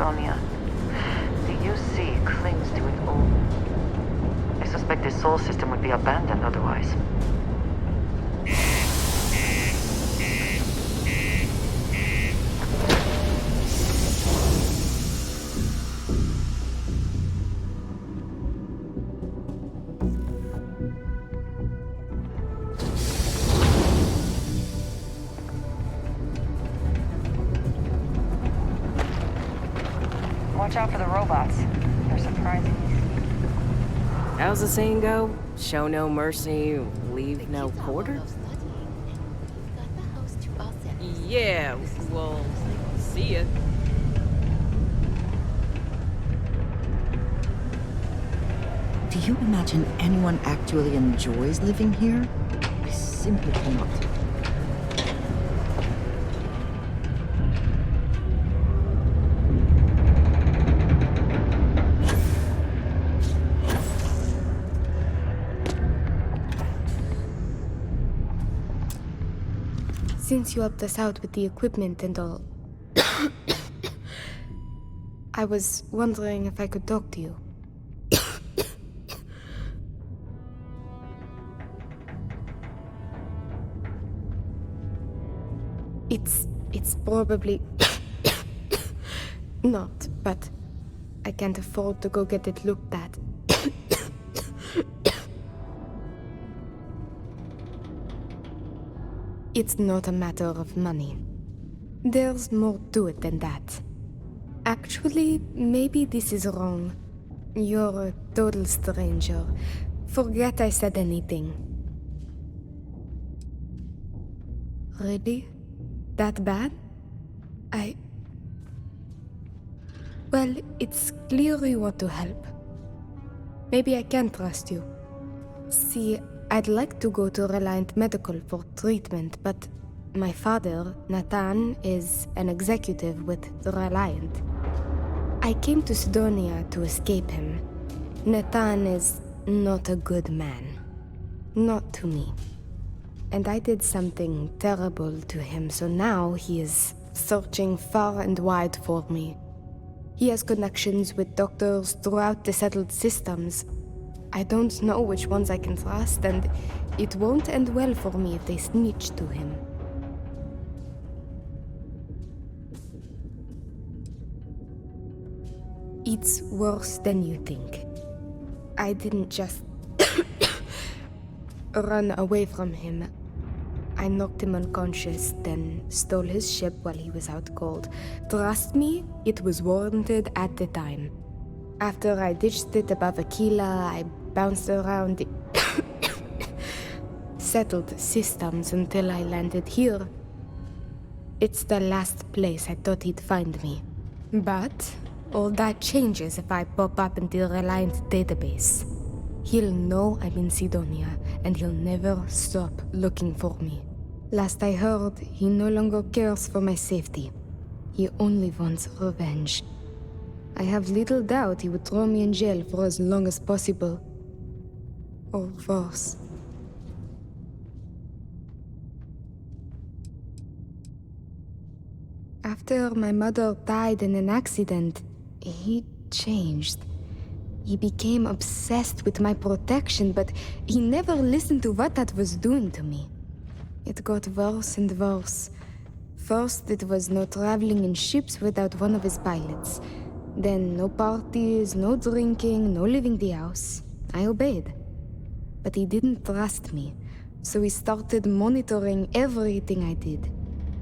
Sidonia. The UC clings to it all. I suspect this soul system would be abandoned otherwise. Watch out for the robots. They're surprising. How's the saying go? Show no mercy, leave no quarter? Yeah, well, see ya. Do you imagine anyone actually enjoys living here? I simply cannot. Since you helped us out with the equipment and all, I was wondering if I could talk to you. It's probably not, but I can't afford to go get it looked at. It's not a matter of money. There's more to it than that. Actually, maybe this is wrong. You're a total stranger. Forget I said anything. Really? That bad? Well, it's clear you want to help. Maybe I can trust you. See, I'd like to go to Reliant Medical for treatment, but my father, Nathan, is an executive with Reliant. I came to Sidonia to escape him. Nathan is not a good man. Not to me. And I did something terrible to him, so now he is searching far and wide for me. He has connections with doctors throughout the settled systems. I don't know which ones I can trust, and it won't end well for me if they snitch to him. It's worse than you think. I didn't just run away from him. I knocked him unconscious, then stole his ship while he was out cold. Trust me, it was warranted at the time. After I ditched it above Aquila, I bounced around the settled systems until I landed here. It's the last place I thought he'd find me. But all that changes if I pop up in the Reliant database. He'll know I'm in Sidonia, and he'll never stop looking for me. Last I heard, he no longer cares for my safety. He only wants revenge. I have little doubt he would throw me in jail for as long as possible. Or worse. After my mother died in an accident, he changed. He became obsessed with my protection, but he never listened to what that was doing to me. It got worse and worse. First, it was no traveling in ships without one of his pilots. Then no parties, no drinking, no leaving the house. I obeyed. But he didn't trust me, so he started monitoring everything I did.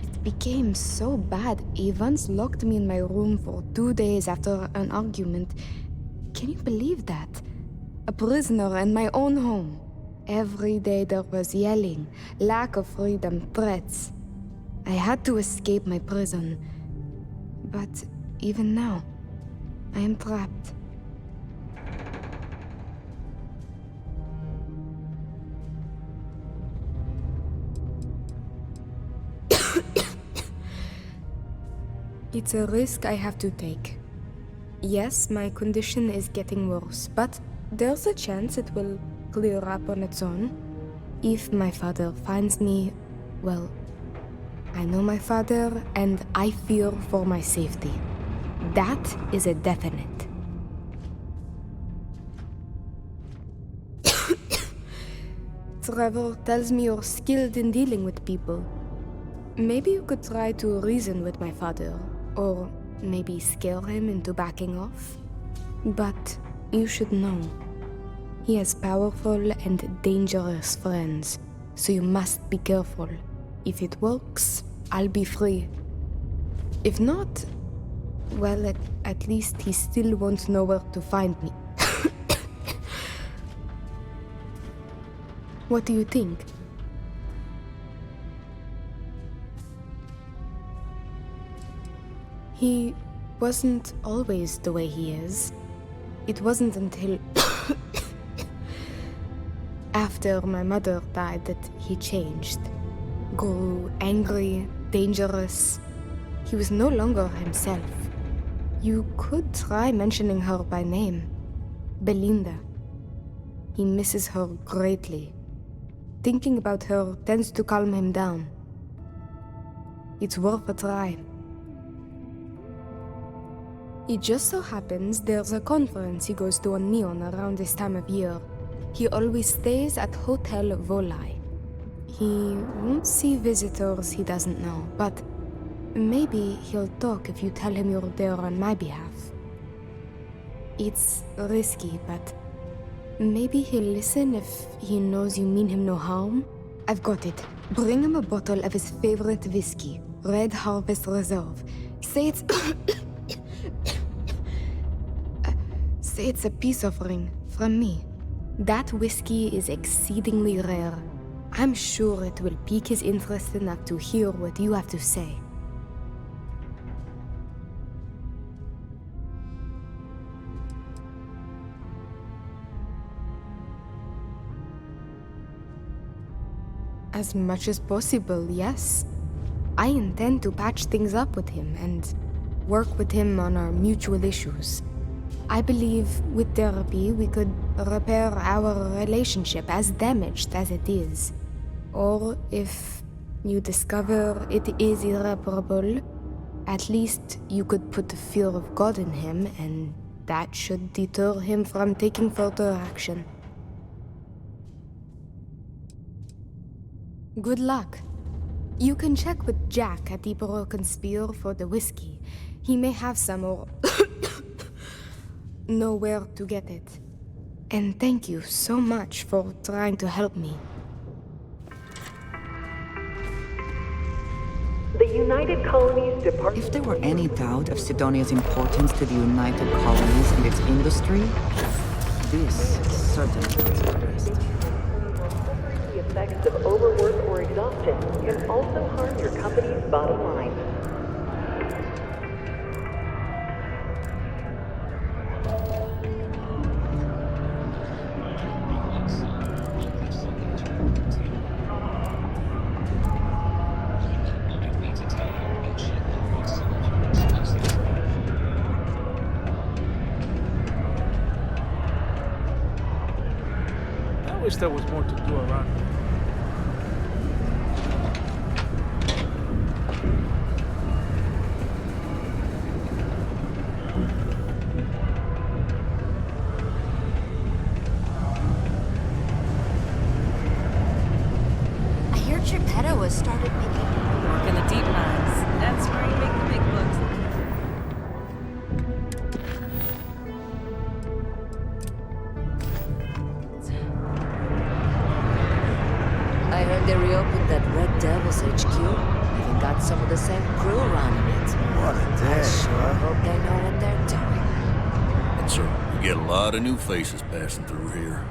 It became so bad, he once locked me in my room for 2 days after an argument. Can you believe that? A prisoner in my own home. Every day there was yelling, lack of freedom, threats. I had to escape my prison. But even now, I am trapped. It's a risk I have to take. Yes, my condition is getting worse, but there's a chance it will clear up on its own. If my father finds me, well, I know my father and I fear for my safety. That is a definite. Trevor tells me you're skilled in dealing with people. Maybe you could try to reason with my father, or maybe scare him into backing off. But you should know, he has powerful and dangerous friends, so you must be careful. If it works, I'll be free. If not, well, at least he still won't know where to find me. What do you think? He wasn't always the way he is. It wasn't until after my mother died that he changed. Grew angry, dangerous. He was no longer himself. You could try mentioning her by name. Belinda. He misses her greatly. Thinking about her tends to calm him down. It's worth a try. It just so happens there's a conference he goes to on Neon around this time of year. He always stays at Hotel Volai. He won't see visitors he doesn't know, but maybe he'll talk if you tell him you're there on my behalf. It's risky, but maybe he'll listen if he knows you mean him no harm. I've got it. Bring him a bottle of his favorite whiskey, Red Harvest Reserve. Say it's... Say it's a peace offering from me. That whiskey is exceedingly rare. I'm sure it will pique his interest enough to hear what you have to say. As much as possible, yes. I intend to patch things up with him and work with him on our mutual issues. I believe with therapy we could repair our relationship, as damaged as it is. Or if you discover it is irreparable, at least you could put the fear of God in him, and that should deter him from taking further action. Good luck. You can check with Jack at the Broken Spear for the whiskey. He may have some or know where to get it. And thank you so much for trying to help me. The United Colonies Department... If there were any doubt of Sidonia's importance to the United Colonies and its industry, this certainly is addressed. The effects of overwork or exhaustion can also harm your company's bottom line. I wish there was more to do around here. I hear Geppetto has started making... Work in the deep mines. That's where you make the big bucks. I heard they reopened that Red Devil's HQ. Even got some of the same crew around in it. What a day. I sure hope they know what they're doing. And sir, we get a lot of new faces passing through here.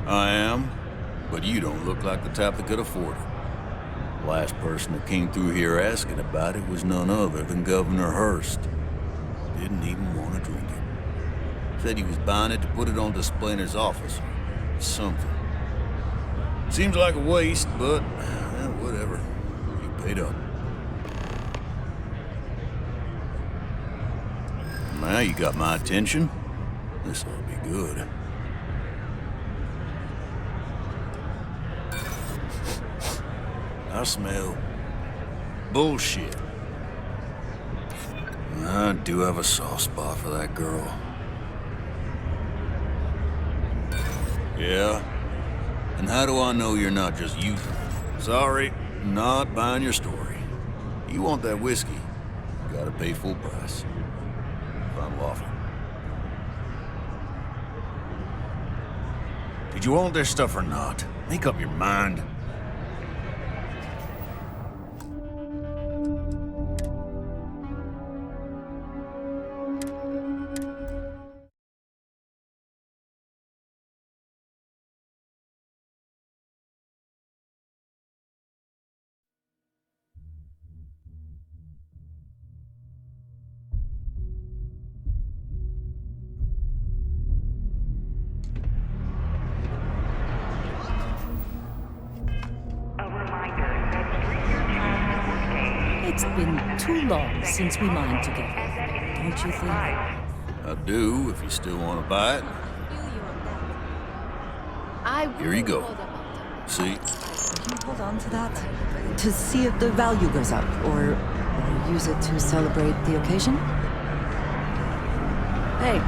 I am, but you don't look like the type that could afford it. Last person that came through here asking about it was none other than Governor Hurst. Didn't even want to drink it. Said he was buying it to put it on display in his office. Something. Seems like a waste, but whatever. You paid up. Now you got my attention. This ought to be good. I smell bullshit. I do have a soft spot for that girl. Yeah? And how do I know you're not just using her? Sorry, not buying your story. You want that whiskey, you gotta pay full price. Final offer. Did you want this stuff or not? Make up your mind. It's been too long since we mined together, don't you think? I do, if you still want to buy it. Here you go. See? Can you hold on to that? To see if the value goes up, or use it to celebrate the occasion? Hey,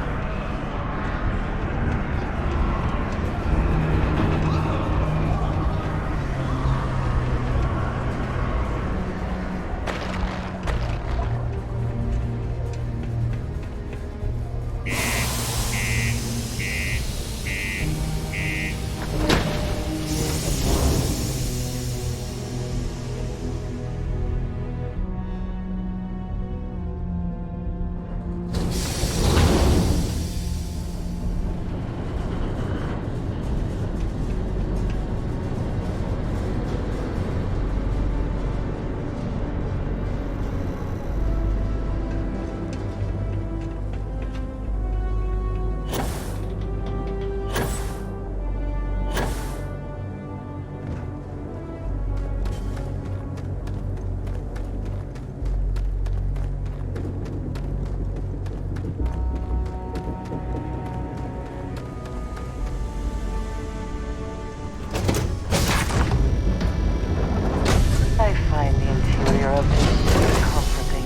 I find the interior of this very comforting.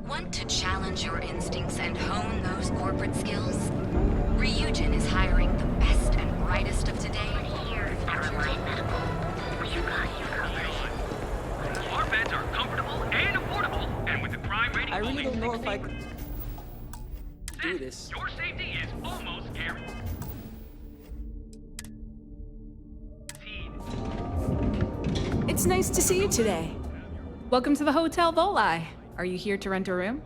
Want to challenge your instincts and hone those corporate skills? Ryujin is hiring the best and brightest of today. Here at Reliant Medical, we've got you covered. Our beds are comfortable and affordable, and with the price It's nice to see you today. Welcome to the Hotel Volai. Are you here to rent a room?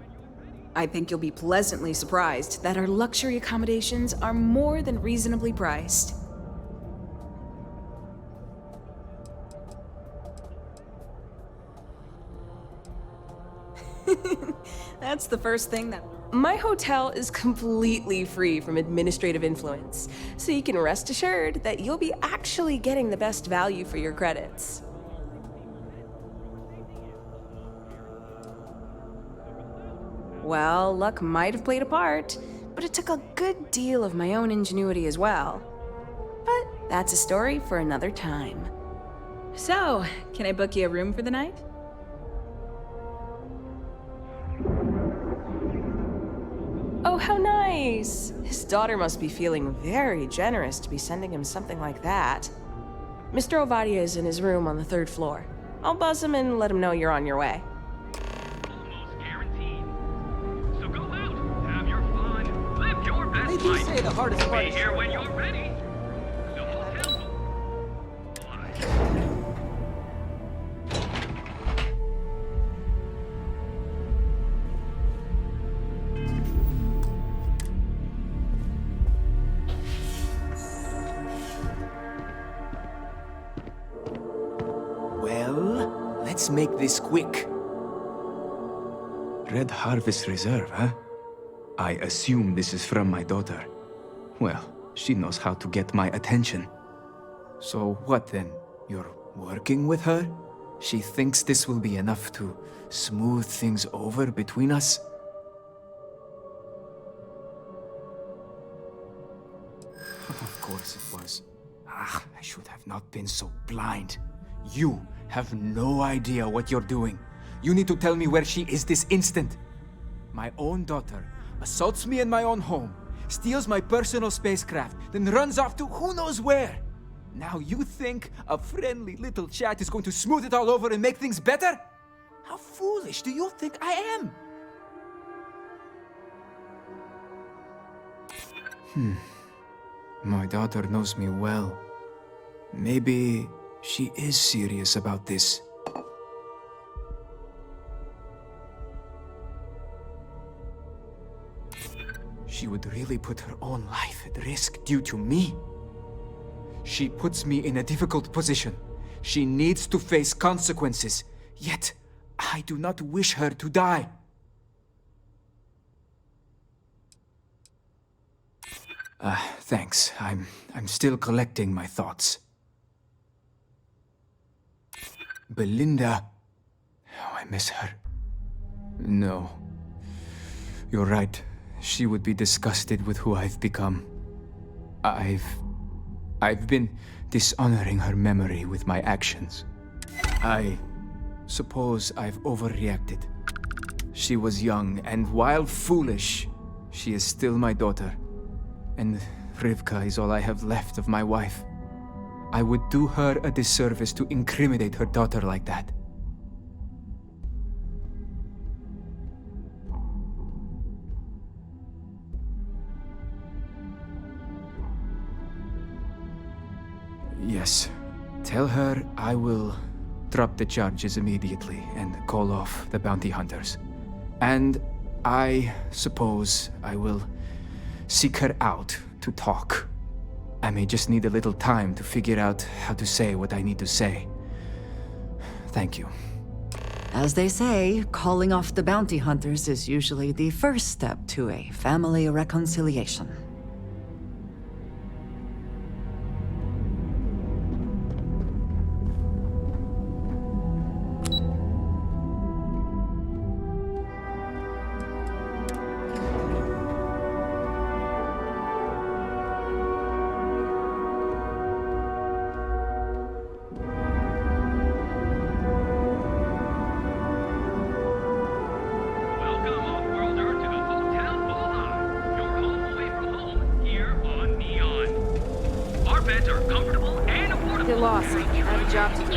I think you'll be pleasantly surprised that our luxury accommodations are more than reasonably priced. That's the first thing that... My hotel is completely free from administrative influence, so you can rest assured that you'll be actually getting the best value for your credits. Well, luck might have played a part, but it took a good deal of my own ingenuity as well. But that's a story for another time. So, can I book you a room for the night? Oh, how nice! His daughter must be feeling very generous to be sending him something like that. Mr. Ovadia is in his room on the 3rd floor. I'll buzz him and let him know you're on your way. Almost guaranteed. So go out, have your fun, live your best life. They do say the hardest part Be is here when you're ready. The hotel. Well, let's make this quick. Red Harvest Reserve, huh? I assume this is from my daughter. Well, she knows how to get my attention. So what then? You're working with her? She thinks this will be enough to smooth things over between us? Of course it was. Ah, I should have not been so blind. You have no idea what you're doing. You need to tell me where she is this instant. My own daughter assaults me in my own home, steals my personal spacecraft, then runs off to who knows where. Now you think a friendly little chat is going to smooth it all over and make things better? How foolish do you think I am? My daughter knows me well. Maybe she is serious about this. She would really put her own life at risk due to me. She puts me in a difficult position. She needs to face consequences. Yet, I do not wish her to die. Thanks. I'm still collecting my thoughts. Belinda. Oh, I miss her. No. You're right. She would be disgusted with who I've become. I've been dishonoring her memory with my actions. I suppose I've overreacted. She was young, and while foolish, she is still my daughter. And Rivka is all I have left of my wife. I would do her a disservice to incriminate her daughter like that. Yes. Tell her I will drop the charges immediately and call off the bounty hunters. And I suppose I will seek her out to talk. I may just need a little time to figure out how to say what I need to say. Thank you. As they say, calling off the bounty hunters is usually the first step to a family reconciliation. Get lost. I have a job to do.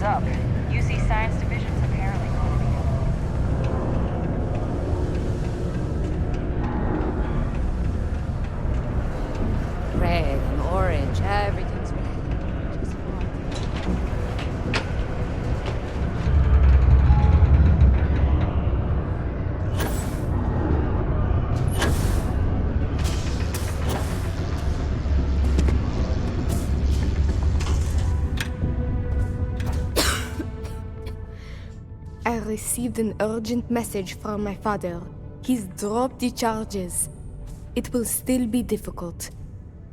Heads up. UC Science Division's apparently going to be Red and orange, everything's red. Just I received an urgent message from my father. He's dropped the charges. It will still be difficult.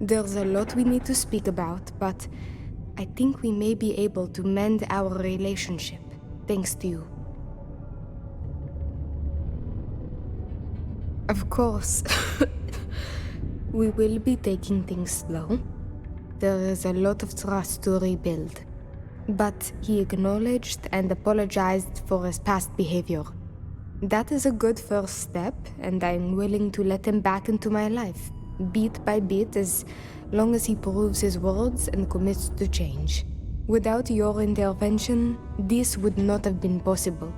There's a lot we need to speak about, but I think we may be able to mend our relationship, thanks to you. Of course, we will be taking things slow. There is a lot of trust to rebuild. But he acknowledged and apologized for his past behavior. That is a good first step, and I'm willing to let him back into my life, bit by bit, as long as he proves his words and commits to change. Without your intervention, this would not have been possible.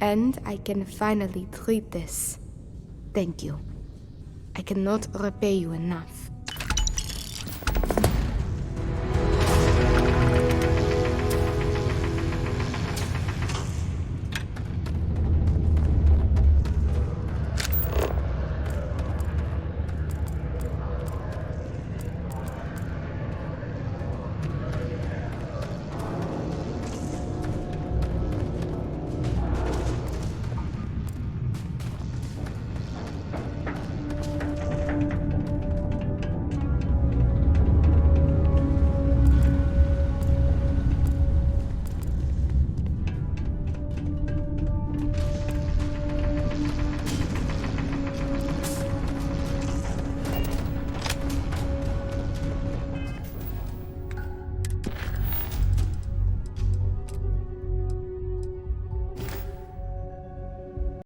And I can finally treat this. Thank you. I cannot repay you enough.